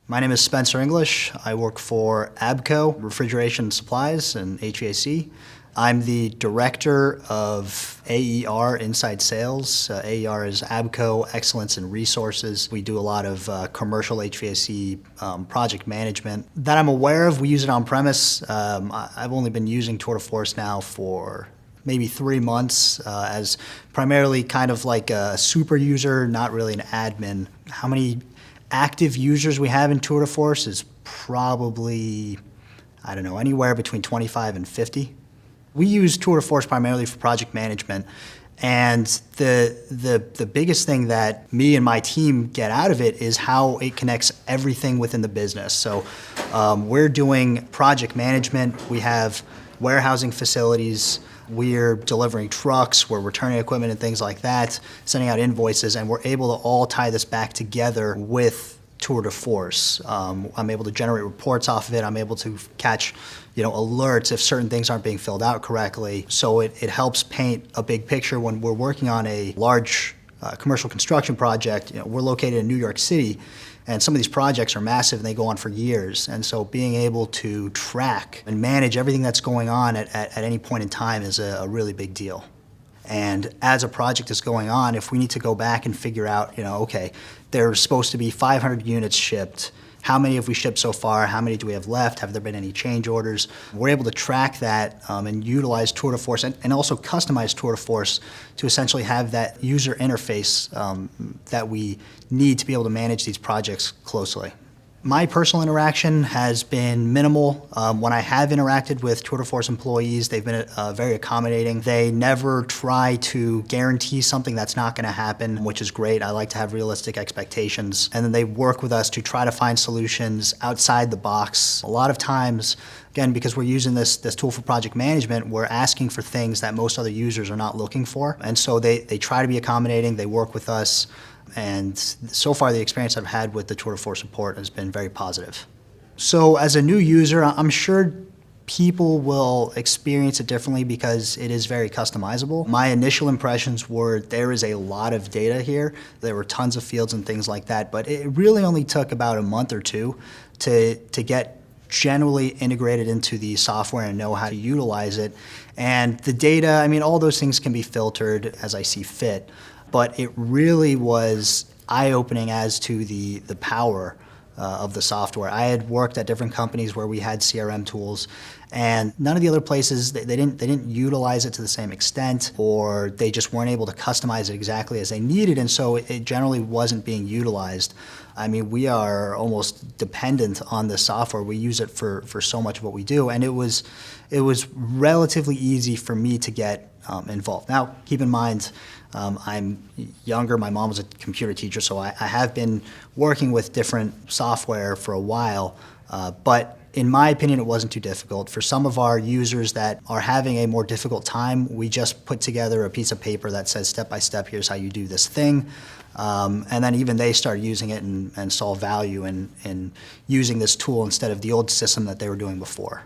My name is Spencer English. I work for ABCO Refrigeration Supplies and HVAC. I'm the director of AER Inside Sales. AER is ABCO Excellence in Resources. We do a lot of commercial HVAC project management. That I'm aware of, we use it on premise. I've only been using Tour de Force now for maybe 3 months as primarily kind of like a super user, not really an admin. How many active users we have in Tour de Force is probably, I don't know, anywhere between 25 and 50. We use Tour de Force primarily for project management, and the biggest thing that me and my team get out of it is how it connects everything within the business. So we're doing project management, we have warehousing facilities, we're delivering trucks, we're returning equipment and things like that, sending out invoices, and we're able to all tie this back together with Tour de Force. I'm able to generate reports off of it. I'm able to catch, alerts if certain things aren't being filled out correctly. So it helps paint a big picture when we're working on a large commercial construction project. We're located in New York City, and some of these projects are massive and they go on for years. And so being able to track and manage everything that's going on at any point in time is a really big deal. And as a project is going on, if we need to go back and figure out, okay, there's supposed to be 500 units shipped. How many have we shipped so far? How many do we have left? Have there been any change orders? We're able to track that and utilize Tour de Force and also customize Tour de Force to essentially have that user interface that we need to be able to manage these projects closely. My personal interaction has been minimal. When I have interacted with Tour de Force employees, they've been very accommodating. They never try to guarantee something that's not going to happen, which is great. I like to have realistic expectations. And then they work with us to try to find solutions outside the box. A lot of times, again, because we're using this tool for project management, we're asking for things that most other users are not looking for. And so they try to be accommodating, they work with us. And so far the experience I've had with the Tour de Force support has been very positive. So as a new user, I'm sure people will experience it differently because it is very customizable. My initial impressions were there is a lot of data here. There were tons of fields and things like that, but it really only took about a month or two to get generally integrated into the software and know how to utilize it. And the data, all those things can be filtered as I see fit. But it really was eye-opening as to the power of the software. I had worked at different companies where we had CRM tools, and none of the other places, they didn't utilize it to the same extent, or they just weren't able to customize it exactly as they needed, and so it generally wasn't being utilized. We are almost dependent on the software. We use it for so much of what we do, and it was relatively easy for me to get involved. Now, keep in mind, I'm younger. My mom was a computer teacher, so I have been working with different software for a while, but in my opinion, it wasn't too difficult. For some of our users that are having a more difficult time, we just put together a piece of paper that says step by step, here's how you do this thing. And then even they start using it and saw value in using this tool instead of the old system that they were doing before.